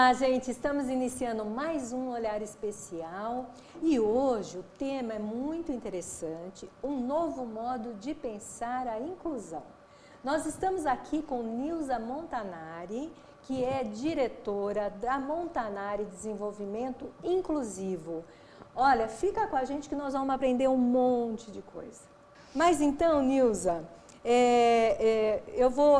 Olá, gente! Estamos iniciando mais um Olhar Especial e hoje o tema é muito interessante, um novo modo de pensar a inclusão. Nós estamos aqui com Nilza Montanari, que é diretora da Montanari Desenvolvimento Inclusivo. Olha, fica com a gente que nós vamos aprender um monte de coisa. Mas então, Nilza,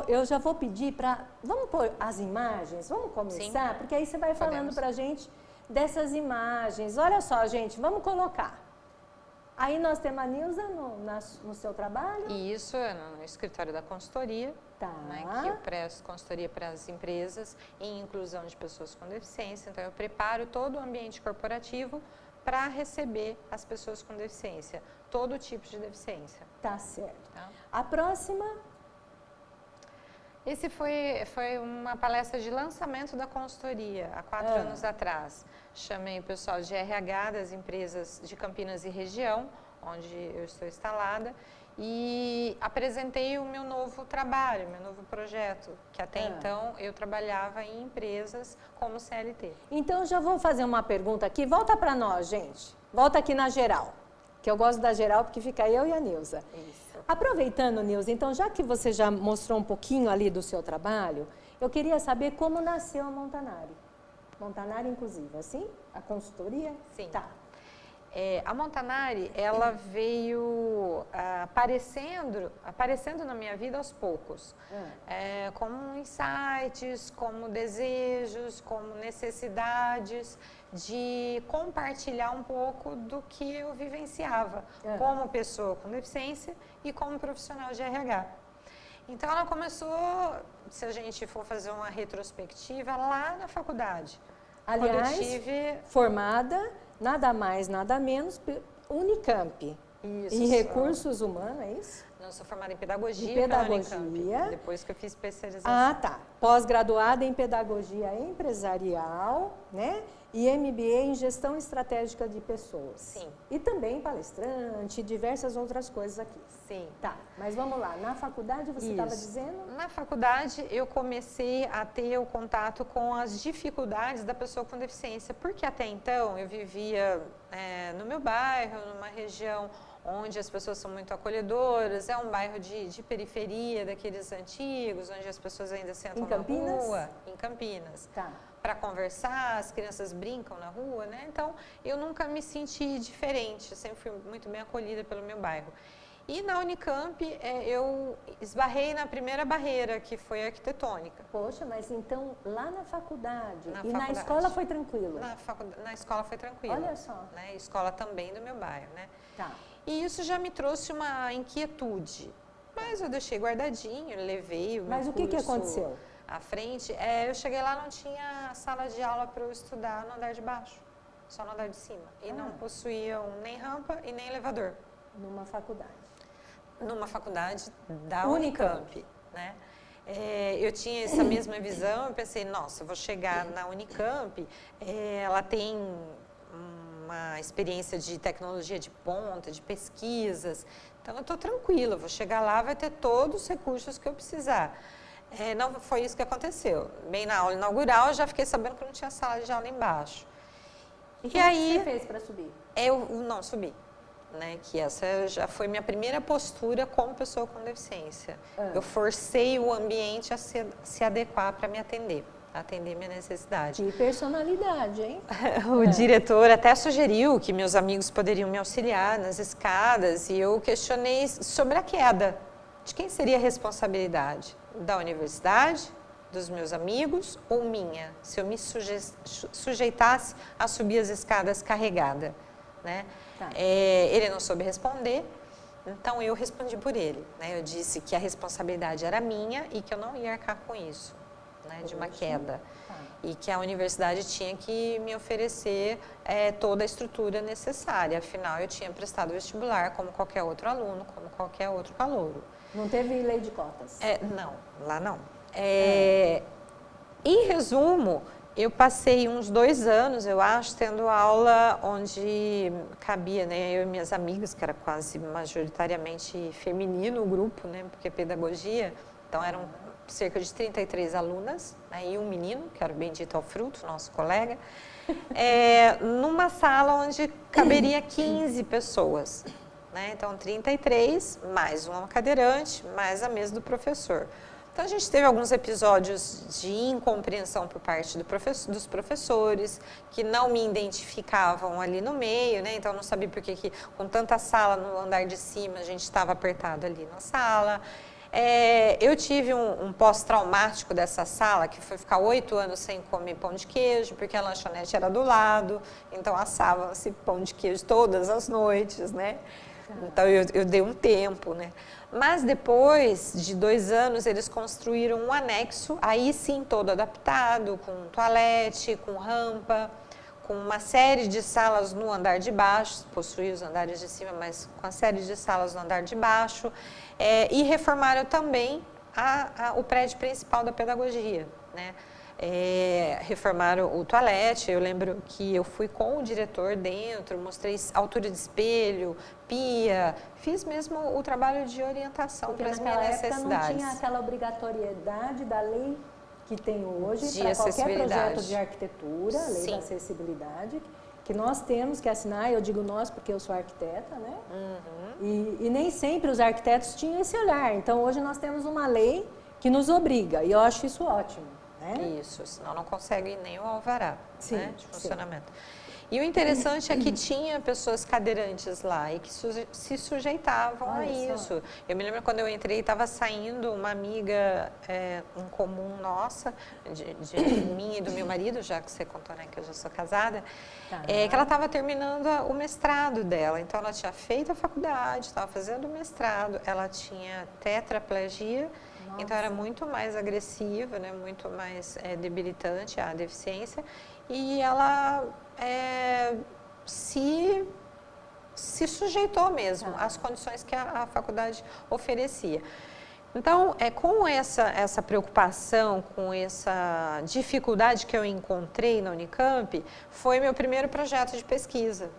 eu já vou pedir para... Vamos pôr as imagens? Vamos começar? Sim. Porque aí você vai falando para a gente dessas imagens. Olha só, gente, vamos colocar. Aí nós temos a Nilza no seu trabalho? Isso, no escritório da consultoria, né, que eu presto consultoria para as empresas em inclusão de pessoas com deficiência. Então, eu preparo todo o ambiente corporativo para receber as pessoas com deficiência, todo tipo de deficiência. Tá certo. Tá? A próxima? Esse foi uma palestra de lançamento da consultoria, há 4 anos atrás. Chamei o pessoal de RH das empresas de Campinas e região, onde eu estou instalada, e apresentei o meu novo trabalho, meu novo projeto, que até então eu trabalhava em empresas como CLT. Então, já vou fazer uma pergunta aqui. Volta para nós, gente. Volta aqui na geral, que eu gosto da geral porque fica eu e a Nilza. Isso. Aproveitando, Nilza, então, já que você já mostrou um pouquinho ali do seu trabalho, eu queria saber como nasceu a Montanari. Montanari Inclusiva, assim? A consultoria? Sim. Tá. A Montanari, ela veio aparecendo na minha vida aos poucos, como insights, como desejos, como necessidades de compartilhar um pouco do que eu vivenciava como pessoa com deficiência e como profissional de RH. Então, ela começou, se a gente for fazer uma retrospectiva, lá na faculdade. Aliás, formada, nada mais, nada menos, Unicamp. Isso. Em recursos humanos, é isso? Não, sou formada em pedagogia. Em pedagogia. Depois que eu fiz especialização. Ah, tá. Pós-graduada em pedagogia empresarial, né? E MBA em gestão estratégica de pessoas. Sim. E também palestrante, diversas outras coisas aqui. Sim. Tá, mas vamos lá. Na faculdade você estava dizendo? Na faculdade eu comecei a ter o contato com as dificuldades da pessoa com deficiência, porque até então eu vivia no meu bairro, numa região onde as pessoas são muito acolhedoras, é um bairro de periferia, daqueles antigos, onde as pessoas ainda sentam na rua. Em Campinas. Tá. Para conversar, as crianças brincam na rua, né? Então, eu nunca me senti diferente, eu sempre fui muito bem acolhida pelo meu bairro. E na Unicamp, eu esbarrei na primeira barreira, que foi a arquitetônica. Poxa, mas então lá na faculdade. Na escola foi tranquilo? Na escola foi tranquilo. Olha só. Né? Escola também do meu bairro, né? Tá. E isso já me trouxe uma inquietude. Mas eu deixei guardadinho, levei o meu curso. Mas o que aconteceu? À frente, eu cheguei lá, não tinha sala de aula para eu estudar no andar de baixo, só no andar de cima. E não possuíam nem rampa e nem elevador. Numa faculdade? Numa faculdade da Unicamp, né? Eu tinha essa mesma visão, eu pensei, nossa, eu vou chegar na Unicamp, ela tem uma experiência de tecnologia de ponta, de pesquisas, então eu estou tranquila, vou chegar lá, vai ter todos os recursos que eu precisar. Não foi isso que aconteceu. Bem na aula inaugural, eu já fiquei sabendo que não tinha sala de aula embaixo. E aí, você fez para subir? Eu não subi. Né, que essa já foi minha primeira postura como pessoa com deficiência. Eu forcei o ambiente a se adequar para me atender minha necessidade. Que personalidade, hein? O diretor até sugeriu que meus amigos poderiam me auxiliar nas escadas e eu questionei sobre a queda. De quem seria a responsabilidade? Da universidade, dos meus amigos ou minha? Se eu me sujeitasse a subir as escadas carregada, né? Tá. Ele não soube responder, então eu respondi por ele. Né? Eu disse que a responsabilidade era minha e que eu não ia arcar com isso, né? De uma queda. Tá. E que a universidade tinha que me oferecer toda a estrutura necessária. Afinal, eu tinha prestado vestibular como qualquer outro aluno, como qualquer outro calouro. Não teve lei de cotas? Não, lá não. Em resumo, eu passei uns 2 anos, eu acho, tendo aula onde cabia, né, eu e minhas amigas, que era quase majoritariamente feminino o grupo, né, porque pedagogia, então eram cerca de 33 alunas, né, e um menino, que era o bendito ao fruto, nosso colega, numa sala onde caberia 15 pessoas. Né? Então, 33, mais uma cadeirante, mais a mesa do professor. Então, a gente teve alguns episódios de incompreensão por parte dos professores, que não me identificavam ali no meio, né? Então, eu não sabia por que com tanta sala no andar de cima, a gente estava apertado ali na sala. Eu tive um pós-traumático dessa sala, que foi ficar 8 anos sem comer pão de queijo, porque a lanchonete era do lado, então assava-se pão de queijo todas as noites, né? Então, eu dei um tempo, né? Mas depois de 2 anos, eles construíram um anexo, aí sim todo adaptado, com toalete, com rampa, com uma série de salas no andar de baixo, possuía os andares de cima, mas com a série de salas no andar de baixo, e reformaram também o prédio principal da pedagogia, né? Reformaram o toalete. Eu lembro que eu fui com o diretor dentro, mostrei altura de espelho, pia, fiz mesmo o trabalho de orientação para as minhas necessidades. Porque naquela época não tinha aquela obrigatoriedade da lei que tem hoje para qualquer projeto de arquitetura, a lei da acessibilidade, que nós temos que assinar. Eu digo nós porque eu sou arquiteta, né? E nem sempre os arquitetos tinham esse olhar. Então, hoje nós temos uma lei que nos obriga, e eu acho isso ótimo. Isso, senão não consegue nem o alvará, sim, né, de funcionamento. E o interessante é que tinha pessoas cadeirantes lá e que se sujeitavam a isso. Eu me lembro quando eu entrei, estava saindo uma amiga em comum nossa, de mim e do meu marido, já que você contou, né, que eu já sou casada, que ela estava terminando o mestrado dela. Então, ela tinha feito a faculdade, estava fazendo o mestrado, ela tinha tetraplegia. Nossa. Então, era muito mais agressiva, né, muito mais debilitante a deficiência. E ela se sujeitou mesmo às condições que a faculdade oferecia. Então, com essa preocupação, com essa dificuldade que eu encontrei na Unicamp, foi meu primeiro projeto de pesquisa.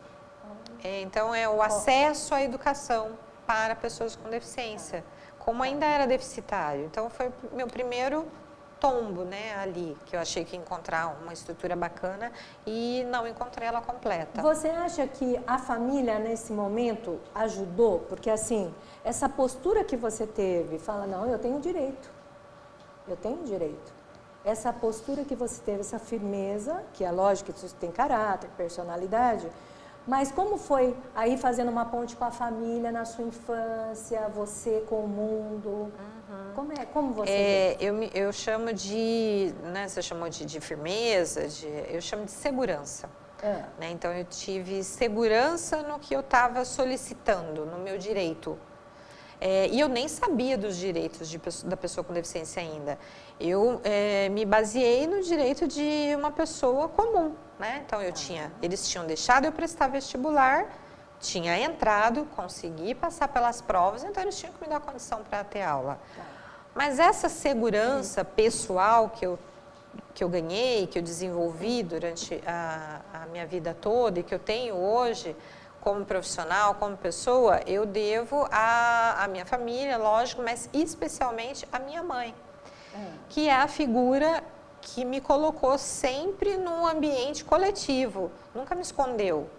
Então, é o acesso à educação para pessoas com deficiência, como ainda era deficitário. Então, foi meu primeiro tombo, né, ali, que eu achei que ia encontrar uma estrutura bacana e não encontrei ela completa. Você acha que a família, nesse momento, ajudou? Porque, assim, essa postura que você teve, fala, não, eu tenho direito, eu tenho direito. Essa postura que você teve, essa firmeza, que é lógico que você tem caráter, personalidade, mas como foi aí fazendo uma ponte com a família na sua infância, você com o mundo? Como você eu chamo de, né, você chamou de firmeza, eu chamo de segurança. Né? Então, eu tive segurança no que eu estava solicitando, no meu direito. E eu nem sabia dos direitos da pessoa com deficiência ainda. Eu me baseei no direito de uma pessoa comum. Né? Então, eles tinham deixado eu prestar vestibular, tinha entrado, consegui passar pelas provas, então eles tinham que me dar condição para ter aula. Mas essa segurança pessoal que eu ganhei, que eu desenvolvi durante a minha vida toda e que eu tenho hoje como profissional, como pessoa, eu devo à minha família, lógico, mas especialmente à minha mãe, que é a figura que me colocou sempre num ambiente coletivo, nunca me escondeu,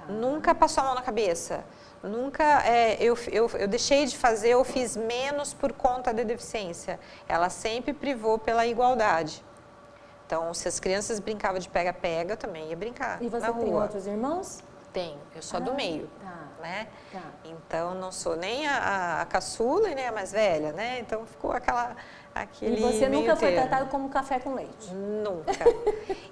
nunca passou a mão na cabeça, nunca eu deixei de fazer, eu fiz menos por conta da deficiência. Ela sempre privou pela igualdade. Então, se as crianças brincavam de pega-pega, eu também ia brincar. E você na rua. tem outros irmãos? Tenho, eu sou do meio, né? Então, não sou nem a caçula e nem a mais velha, né? Então, ficou aquele E você nunca foi termo. tratado como café com leite? Nunca.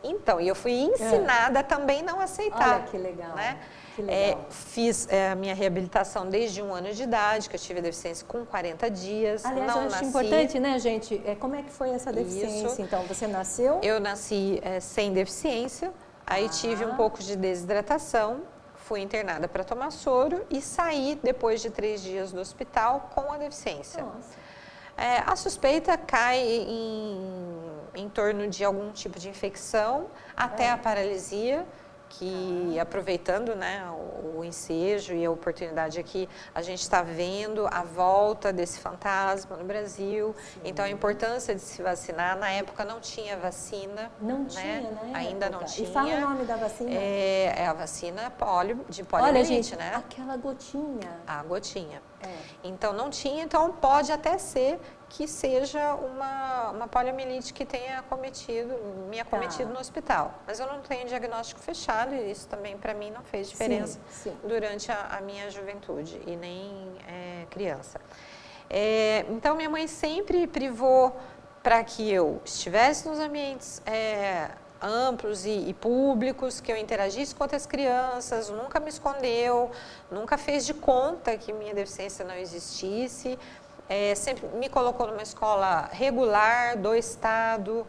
Então, e eu fui ensinada a também não aceitar. Olha, que legal. Né? Que legal. Fiz a minha reabilitação desde 1 ano de idade, que eu tive deficiência com 40 dias. Aliás, eu acho importante, né, gente? Como é que foi essa deficiência? Isso. Então, você nasceu? Eu nasci sem deficiência, aí tive um pouco de desidratação, fui internada para tomar soro e saí depois de 3 dias do hospital com a deficiência. Nossa. A suspeita cai em torno de algum tipo de infecção, até a paralisia, que aproveitando, né, o ensejo e a oportunidade aqui, a gente está vendo a volta desse fantasma no Brasil. Sim. Então, a importância de se vacinar. Na época não tinha vacina. Não tinha, né? Ainda não tinha. E fala o nome da vacina. É a vacina de poliomielite, olha, gente, né? aquela gotinha. A gotinha. Então, não tinha. Então, pode até ser que seja uma poliomielite que tenha me acometido no hospital. Mas eu não tenho diagnóstico fechado e isso também para mim não fez diferença durante a minha juventude e nem criança. Então minha mãe sempre privou para que eu estivesse nos ambientes amplos e públicos, que eu interagisse com outras crianças, nunca me escondeu, nunca fez de conta que minha deficiência não existisse. Sempre me colocou numa escola regular do estado,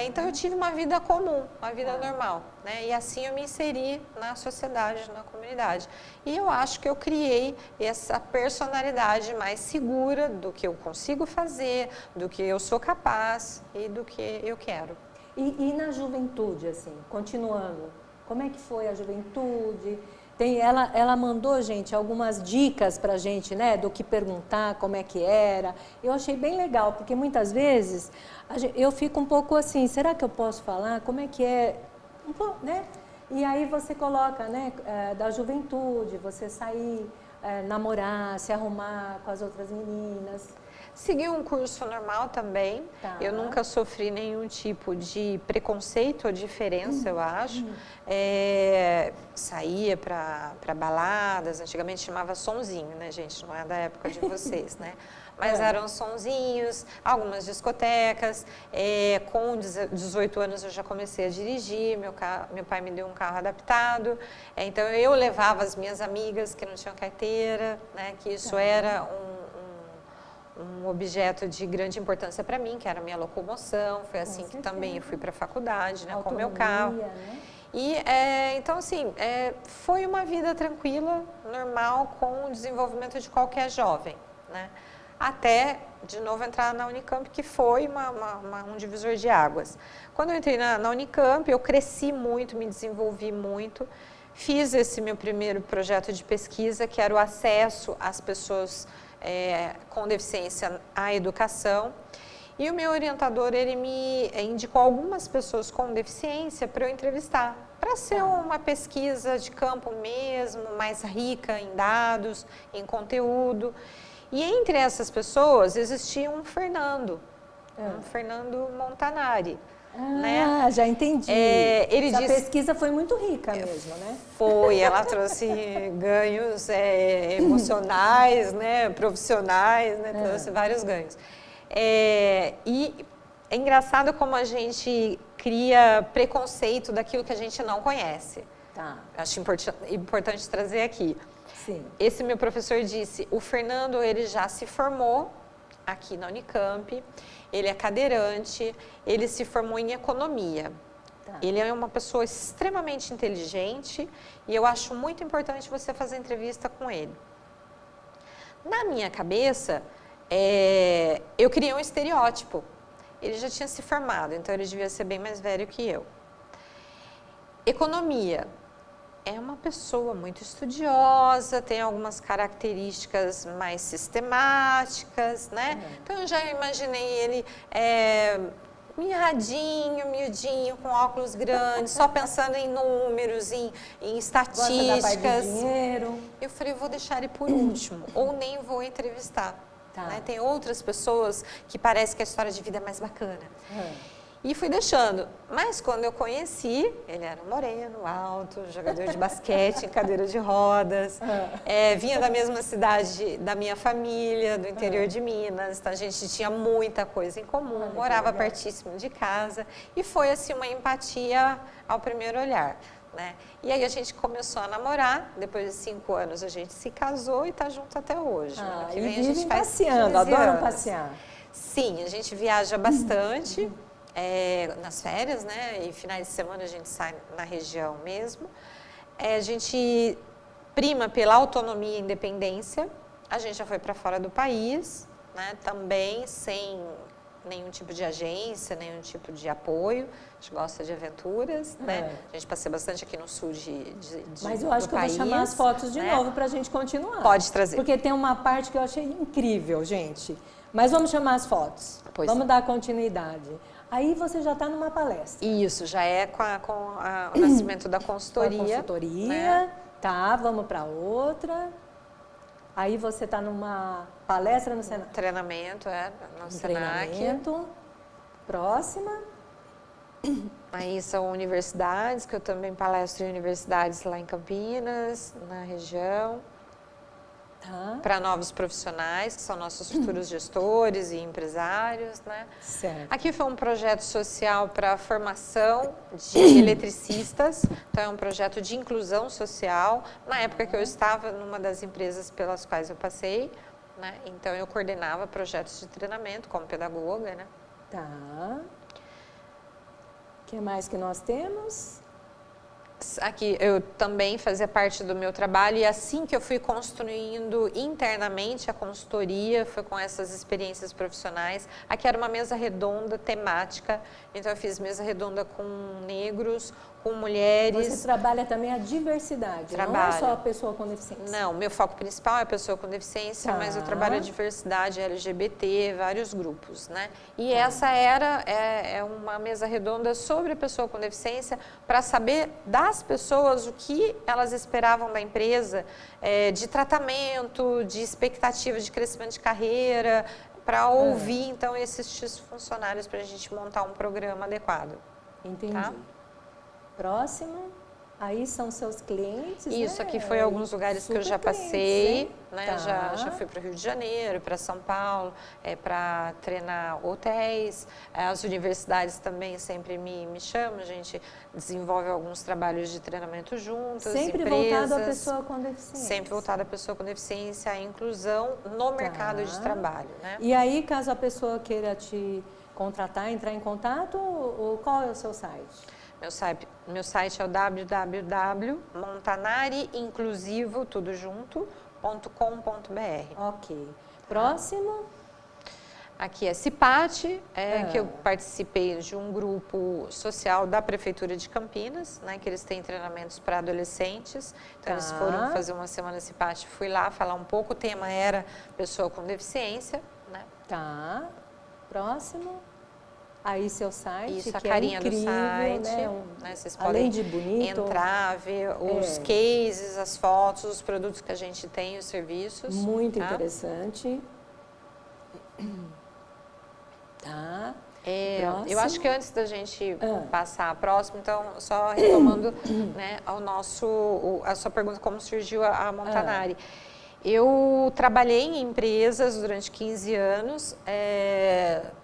então eu tive uma vida comum, uma vida normal, né? E assim eu me inseri na sociedade, na comunidade. E eu acho que eu criei essa personalidade mais segura do que eu consigo fazer, do que eu sou capaz e do que eu quero. E na juventude, assim, continuando, como é que foi a juventude? Ela mandou, gente, algumas dicas pra gente, né, do que perguntar, como é que era. Eu achei bem legal, porque muitas vezes eu fico um pouco assim, será que eu posso falar? Como é que é? Um pouco, né? E aí você coloca, né, da juventude, você sair, namorar, se arrumar com as outras meninas. Segui um curso normal também. Eu nunca sofri nenhum tipo de preconceito ou diferença, eu acho. Saía para baladas, antigamente chamava sonzinho, né, gente? Não é da época de vocês, né? Mas eram sonzinhos, algumas discotecas. Com 18 anos eu já comecei a dirigir, meu pai me deu um carro adaptado. Então eu levava as minhas amigas que não tinham carteira, né? Que isso era um objeto de grande importância para mim, que era a minha locomoção. Foi assim que também eu fui para a faculdade, né, com o meu carro. Né? E, então, assim, foi uma vida tranquila, normal, com o desenvolvimento de qualquer jovem, né? Até, de novo, entrar na Unicamp, que foi um divisor de águas. Quando eu entrei na Unicamp, eu cresci muito, me desenvolvi muito. Fiz esse meu primeiro projeto de pesquisa, que era o acesso às pessoas com deficiência à educação. E o meu orientador, ele me indicou algumas pessoas com deficiência para eu entrevistar, para ser uma pesquisa de campo mesmo, mais rica em dados, em conteúdo. E entre essas pessoas existia um Fernando Montanari. Né? Já entendi. Essa pesquisa foi muito rica mesmo, né? Foi, ela trouxe ganhos emocionais, né, profissionais, né, trouxe vários ganhos. E é engraçado como a gente cria preconceito daquilo que a gente não conhece. Acho importante trazer aqui. Sim. Esse meu professor disse, o Fernando, ele já se formou aqui na Unicamp, ele é cadeirante, ele se formou em economia. Ele é uma pessoa extremamente inteligente e eu acho muito importante você fazer entrevista com ele. Na minha cabeça, eu criei um estereótipo. Ele já tinha se formado, então ele devia ser bem mais velho que eu. Economia. É uma pessoa muito estudiosa, tem algumas características mais sistemáticas, né? Então, eu já imaginei ele mirradinho, miudinho, com óculos grandes, só pensando em números, em estatísticas. Gosta da parte de dinheiro. Eu falei, eu vou deixar ele por último, ou nem vou entrevistar. Né? Tem outras pessoas que parece que a história de vida é mais bacana. E fui deixando. Mas quando eu conheci, ele era um moreno, alto, jogador de basquete, em cadeira de rodas. Vinha da mesma cidade da minha família, do interior de Minas. Então, a gente tinha muita coisa em comum, morava pertíssimo de casa. E foi, assim, uma empatia ao primeiro olhar. Né? E aí a gente começou a namorar, depois de 5 anos a gente se casou e está junto até hoje. Que vem a gente passeando, adoram passear. Sim, a gente viaja bastante. Nas férias, né? E finais de semana a gente sai na região mesmo. A gente prima pela autonomia e independência. A gente já foi para fora do país, né? Também sem nenhum tipo de agência, nenhum tipo de apoio. A gente gosta de aventuras, né? A gente passeia bastante aqui no sul Mas eu acho que país, eu vou chamar as fotos de novo para a gente continuar. Pode trazer. Porque tem uma parte que eu achei incrível, gente. Mas vamos chamar as fotos. Vamos dar continuidade. Aí você já está numa palestra. Isso, já é com o nascimento da consultoria. Com a consultoria, tá, vamos para outra. Aí você está numa palestra no Senac. Treinamento, no Senac. Treinamento. Próxima. Aí são universidades, que eu também palestro em universidades lá em Campinas, na região. Tá. Para novos profissionais, que são nossos futuros gestores e empresários, né? Certo. Aqui foi um projeto social para a formação de eletricistas, então é um projeto de inclusão social. Na época que eu estava numa das empresas pelas quais eu passei, né? Então eu coordenava projetos de treinamento como pedagoga, né? Tá. O que mais que nós temos? Aqui eu também fazia parte do meu trabalho e assim que eu fui construindo internamente a consultoria, foi com essas experiências profissionais. Aqui era uma mesa redonda temática, então eu fiz mesa redonda com negros, com mulheres. Você trabalha também a diversidade, não é só a pessoa com deficiência? Não, meu foco principal é a pessoa com deficiência, mas eu trabalho a diversidade LGBT, vários grupos, né? E essa é uma mesa redonda sobre a pessoa com deficiência para saber das pessoas o que elas esperavam da empresa, de tratamento, de expectativa de crescimento de carreira, para ouvir, então, esses funcionários para a gente montar um programa adequado. Entendi. Tá? Próximo. Aí são seus clientes, Isso, né? aqui foi alguns lugares que eu já passei, né? Tá. Já fui para o Rio de Janeiro, para São Paulo, para treinar hotéis. As universidades também sempre me chamam, a gente desenvolve alguns trabalhos de treinamento juntas, sempre empresas. Voltado à pessoa com deficiência. Sempre voltado à pessoa com deficiência, à inclusão no mercado de trabalho, né? E aí, caso a pessoa queira te contratar, entrar em contato, qual é o seu site? Meu site é o www.montanariinclusivo.com.br. Ok. Próximo. Aqui é CIPAT, que eu participei de um grupo social da Prefeitura de Campinas, né, que eles têm treinamentos para adolescentes. Então, eles foram fazer uma semana CIPAT, fui lá falar um pouco, o tema era pessoa com deficiência, né? Tá. Próximo. Aí seu site, isso, que a carinha é incrível, do site, né? Vocês além podem de bonito, entrar, ver os cases, as fotos, os produtos que a gente tem, os serviços. Muito interessante. Tá. Eu acho que antes da gente passar a próxima, então, só retomando né, a sua pergunta, como surgiu a Montanari. Eu trabalhei em empresas durante 15 anos,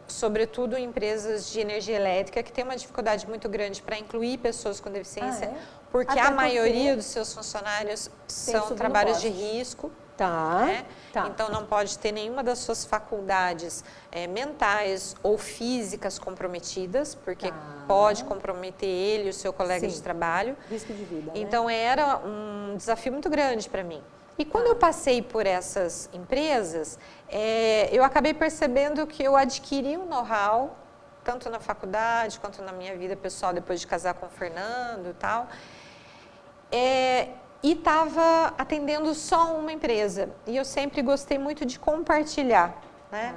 sobretudo em empresas de energia elétrica, que tem uma dificuldade muito grande para incluir pessoas com deficiência, porque a maioria dos seus funcionários são trabalhos de risco. Tá, né? Então, não pode ter nenhuma das suas faculdades mentais ou físicas comprometidas, porque pode comprometer ele e o seu colega de trabalho. Risco de vida, então, era um desafio muito grande para mim. E quando eu passei por essas empresas, eu acabei percebendo que eu adquiri um know-how, tanto na faculdade quanto na minha vida pessoal, depois de casar com o Fernando e tal, e estava atendendo só uma empresa. E eu sempre gostei muito de compartilhar, né?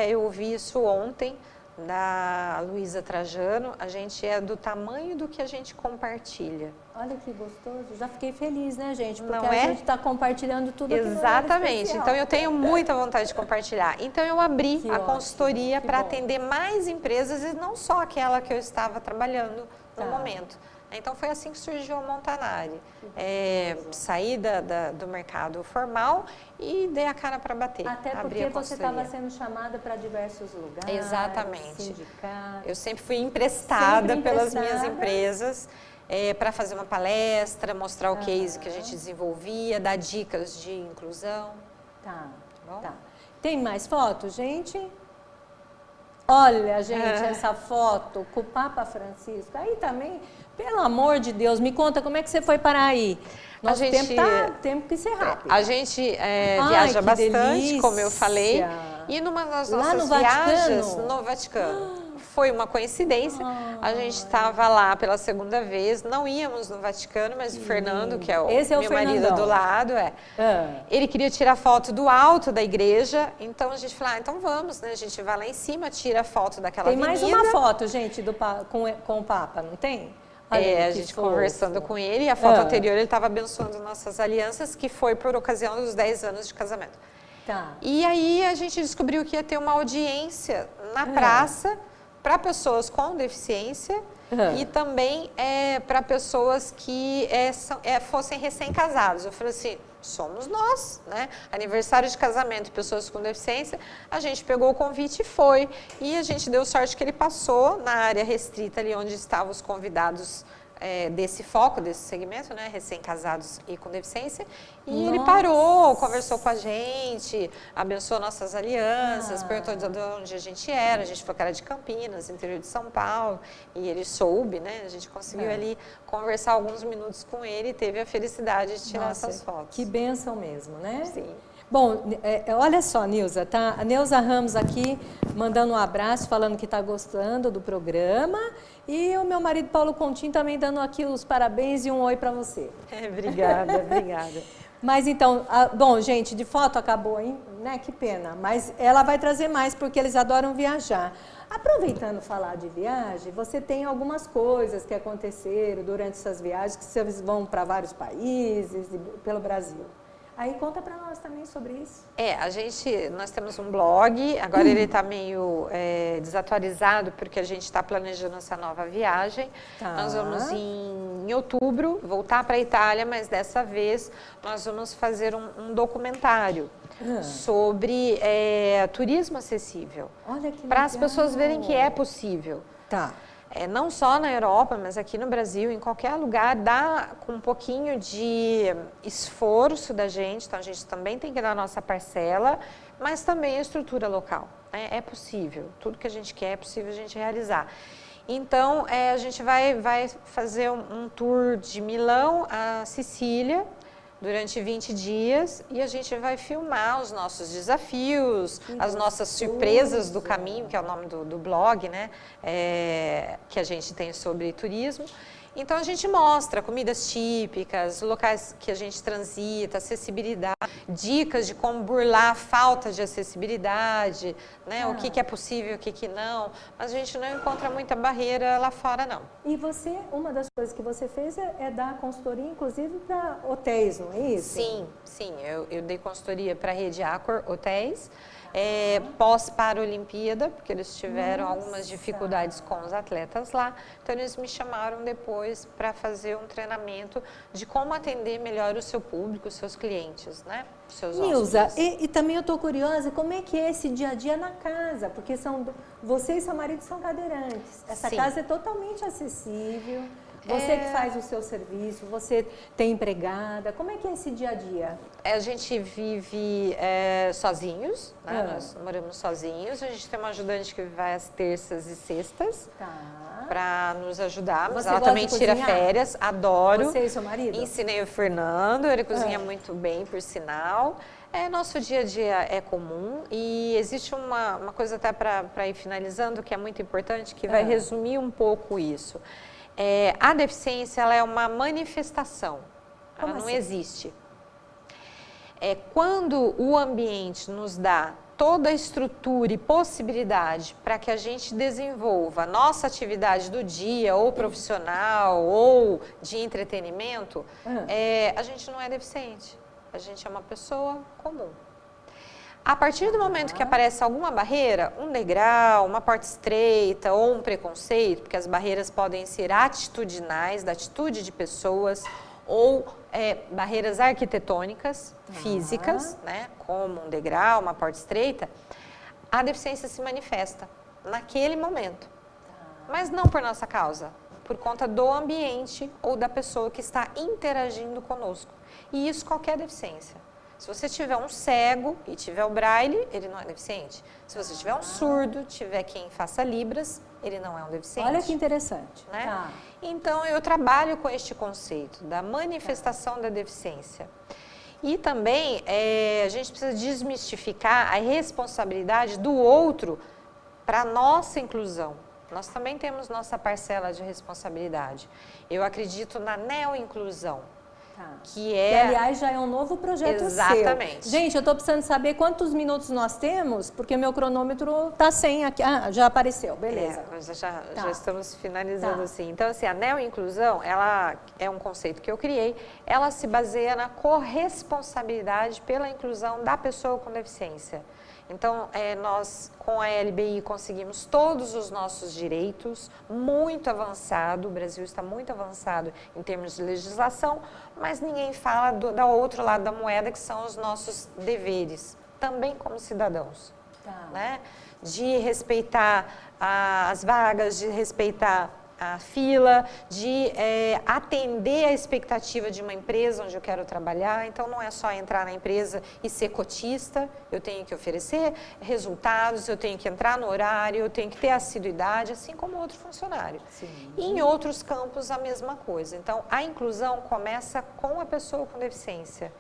Eu ouvi isso ontem, da Luísa Trajano, a gente é do tamanho do que a gente compartilha. Olha que gostoso, já fiquei feliz, né, gente? Porque Não a gente está compartilhando tudo aqui no Exatamente, Horário então eu tenho muita vontade de compartilhar. Então eu abri a consultoria para bom. atender mais empresas e não só aquela que eu estava trabalhando no momento. Então foi assim que surgiu a Montanari. Saí do mercado formal e dei a cara para bater. Até porque você estava sendo chamada para diversos lugares. Exatamente. Sindicatos. Eu sempre fui emprestada pelas minhas empresas para fazer uma palestra, mostrar o case que a gente desenvolvia, dar dicas de inclusão. Tá, Bom? tá. Tem mais fotos, gente? Olha, gente, essa foto com o Papa Francisco. Aí também, pelo amor de Deus, me conta como é que você foi parar aí. Nosso tempo que ser rápido. A gente viaja bastante, delícia. como eu falei. E numa das Lá nossas no viagens Vaticano? no Vaticano. Foi uma coincidência, a gente estava lá pela segunda vez, não íamos no Vaticano, mas o Fernando, que é o Esse é o meu marido Fernandão. do lado, ele queria tirar foto do alto da igreja, então a gente falou, então vamos, né? A gente vai lá em cima, tira a foto daquela Tem avenida. mais uma foto, gente, com o Papa, não tem? A gente conversando com ele, e a foto anterior ele estava abençoando nossas alianças, que foi por ocasião dos 10 anos de casamento. Tá. E aí a gente descobriu que ia ter uma audiência na praça para pessoas com deficiência e também para pessoas que fossem recém-casados. Eu falei assim, somos nós, né? Aniversário de casamento, pessoas com deficiência. A gente pegou o convite e foi. E a gente deu sorte que ele passou na área restrita ali onde estavam os convidados desse foco, desse segmento, né? Recém-casados e com deficiência. E ele parou, conversou com a gente, abençoou nossas alianças, perguntou de onde a gente era. A gente falou que era de Campinas, interior de São Paulo. E ele soube, né? A gente conseguiu ali conversar alguns minutos com ele e teve a felicidade de tirar essas fotos. Que bênção mesmo, né? Sim. Bom, olha só, Nilza, tá? A Neuza Ramos aqui mandando um abraço, falando que está gostando do programa. E o meu marido Paulo Continho também dando aqui os parabéns e um oi para você. Obrigada, obrigada. Mas então, bom, gente, de foto acabou, hein? Né? Que pena. Mas ela vai trazer mais, porque eles adoram viajar. Aproveitando falar de viagem, você tem algumas coisas que aconteceram durante essas viagens, que vocês vão para vários países, pelo Brasil. Aí conta para nós também sobre isso. Nós temos um blog, agora ele está meio desatualizado, porque a gente está planejando essa nova viagem. Nós vamos em outubro voltar para a Itália, mas dessa vez nós vamos fazer um documentário sobre turismo acessível. Olha que legal. Para as pessoas verem que é possível. Tá. Não só na Europa, mas aqui no Brasil, em qualquer lugar, dá com um pouquinho de esforço da gente, então a gente também tem que dar a nossa parcela, mas também a estrutura local. É possível, tudo que a gente quer é possível a gente realizar. Então, a gente vai fazer um tour de Milão a Sicília, durante 20 dias, e a gente vai filmar os nossos desafios, as nossas surpresas do caminho, que é o nome do blog, né? Que a gente tem sobre turismo. Então, a gente mostra comidas típicas, locais que a gente transita, acessibilidade, dicas de como burlar a falta de acessibilidade, né? O que é possível, o que não. Mas a gente não encontra muita barreira lá fora, não. E você, uma das coisas que você fez é dar consultoria, inclusive, para hotéis, não é isso? Sim. Eu dei consultoria para a Rede Accor Hotéis, pós-Paralimpíada, porque eles tiveram algumas dificuldades com os atletas lá. Então, eles me chamaram depois para fazer um treinamento de como atender melhor o seu público, os seus clientes, né? Os seus Nilza, e também eu estou curiosa, como é que é esse dia a dia na casa? Porque você e seu marido são cadeirantes. Essa casa é totalmente acessível. Você que faz o seu serviço, você tem empregada, como é que é esse dia a dia? A gente vive sozinhos, né? Nós moramos sozinhos, a gente tem uma ajudante que vai às terças e sextas para nos ajudar, mas ela também tira férias, adoro. Você e seu marido? Ensinei o Fernando, ele cozinha muito bem, por sinal. Nosso dia a dia é comum e existe uma coisa até para ir finalizando que é muito importante, que vai resumir um pouco isso. A deficiência ela é uma manifestação, ela não existe. Quando o ambiente nos dá toda a estrutura e possibilidade para que a gente desenvolva a nossa atividade do dia, ou profissional, ou de entretenimento, a gente não é deficiente, a gente é uma pessoa comum. A partir do momento que aparece alguma barreira, um degrau, uma porta estreita ou um preconceito, porque as barreiras podem ser atitudinais, da atitude de pessoas, ou barreiras arquitetônicas, físicas, né, como um degrau, uma porta estreita, a deficiência se manifesta naquele momento. Mas não por nossa causa, por conta do ambiente ou da pessoa que está interagindo conosco. E isso qualquer deficiência. Se você tiver um cego e tiver o braille, ele não é deficiente. Se você tiver um surdo, tiver quem faça libras, ele não é um deficiente. Olha que interessante. Então, eu trabalho com este conceito da manifestação da deficiência. E também a gente precisa desmistificar a responsabilidade do outro para a nossa inclusão. Nós também temos nossa parcela de responsabilidade. Eu acredito na neoinclusão, que aliás, já é um novo projeto Exatamente. seu. Gente, eu estou precisando saber quantos minutos nós temos, porque meu cronômetro está sem aqui. Ah, já apareceu, beleza. Nós já estamos finalizando assim. Então, assim, a neoinclusão, ela é um conceito que eu criei, ela se baseia na corresponsabilidade pela inclusão da pessoa com deficiência. Então, nós com a LBI conseguimos todos os nossos direitos, muito avançado, o Brasil está muito avançado em termos de legislação, mas ninguém fala do outro lado da moeda, que são os nossos deveres, também como cidadãos. Né? De respeitar as vagas, de respeitar a fila, de atender a expectativa de uma empresa onde eu quero trabalhar. Então, não é só entrar na empresa e ser cotista, eu tenho que oferecer resultados, eu tenho que entrar no horário, eu tenho que ter assiduidade, assim como outro funcionário. Sim. E em outros campos, a mesma coisa. Então, a inclusão começa com a pessoa com deficiência,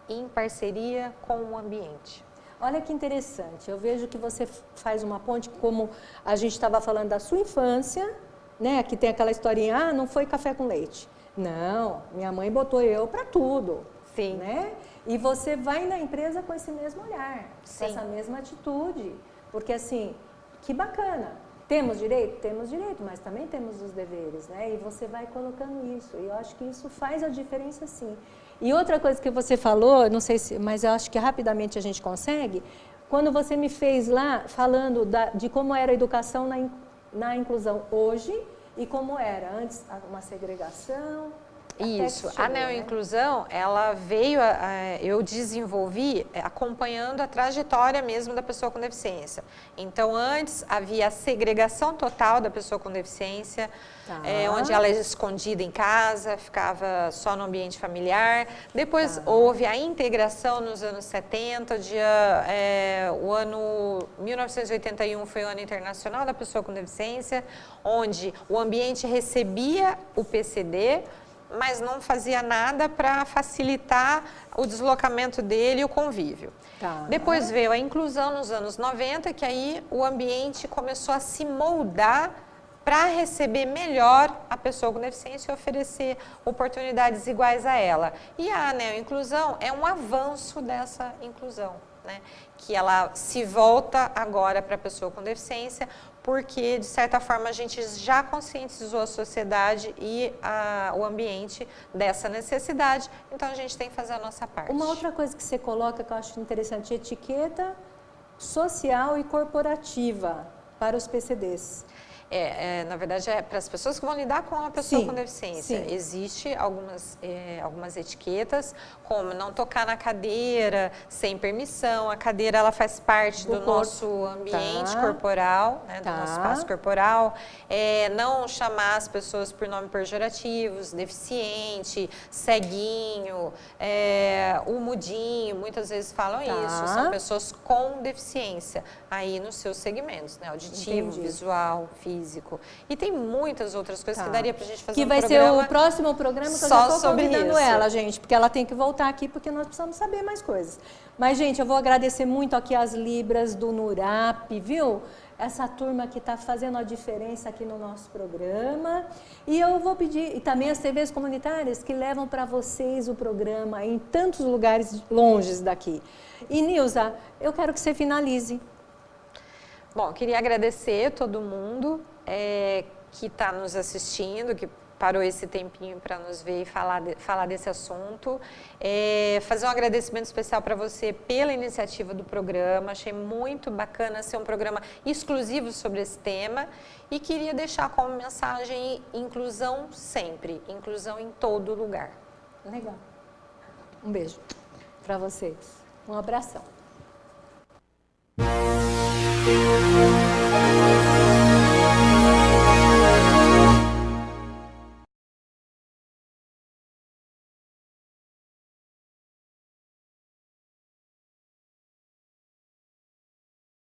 em parceria com o ambiente. Olha que interessante, eu vejo que você faz uma ponte, como a gente estava falando da sua infância, né? Que tem aquela historinha, não foi café com leite. Não, minha mãe botou eu para tudo. Sim. Né? E você vai na empresa com esse mesmo olhar, Sim. com essa mesma atitude. Porque assim, que bacana. Temos direito? Temos direito, mas também temos os deveres, né? E você vai colocando isso. E eu acho que isso faz a diferença, sim. E outra coisa que você falou, não sei se, mas eu acho que rapidamente a gente consegue, quando você me fez lá falando de como era a educação na inclusão hoje e como era antes, uma segregação. Isso, a neoinclusão, ela veio, eu desenvolvi acompanhando a trajetória mesmo da pessoa com deficiência. Então, antes havia a segregação total da pessoa com deficiência, onde ela era escondida em casa, ficava só no ambiente familiar. Depois houve a integração nos anos 70, o ano 1981 foi o ano internacional da pessoa com deficiência, onde o ambiente recebia o PCD, mas não fazia nada para facilitar o deslocamento dele e o convívio. Depois veio a inclusão nos anos 90, que aí o ambiente começou a se moldar para receber melhor a pessoa com deficiência e oferecer oportunidades iguais a ela. E a neoinclusão é um avanço dessa inclusão, né? Que ela se volta agora para a pessoa com deficiência, porque, de certa forma, a gente já conscientizou a sociedade e o ambiente dessa necessidade, então a gente tem que fazer a nossa parte. Uma outra coisa que você coloca, que eu acho interessante, etiqueta social e corporativa para os PCDs. Na verdade, é para as pessoas que vão lidar com a pessoa com deficiência. Sim. Existe algumas etiquetas, como não tocar na cadeira sem permissão. A cadeira, ela faz parte do nosso ambiente corporal, né, do nosso espaço corporal. Não chamar as pessoas por nomes pejorativos, deficiente, ceguinho, o mudinho, muitas vezes falam isso. São pessoas com deficiência, aí nos seus segmentos, né, auditivo, visual, físico. E tem muitas outras coisas que daria pra gente fazer um programa. Que vai ser o próximo programa que eu já estou convidando ela, gente, porque ela tem que voltar aqui, porque nós precisamos saber mais coisas. Mas, gente, eu vou agradecer muito aqui as Libras do NURAP, viu? Essa turma que está fazendo a diferença aqui no nosso programa. E eu vou pedir, e também as TVs comunitárias que levam para vocês o programa em tantos lugares longes daqui. E, Nilza, eu quero que você finalize. Bom, queria agradecer a todo mundo que está nos assistindo, que parou esse tempinho para nos ver e falar desse assunto. Fazer um agradecimento especial para você pela iniciativa do programa. Achei muito bacana ser um programa exclusivo sobre esse tema. E queria deixar como mensagem inclusão sempre, inclusão em todo lugar. Legal. Um beijo para vocês. Um abração.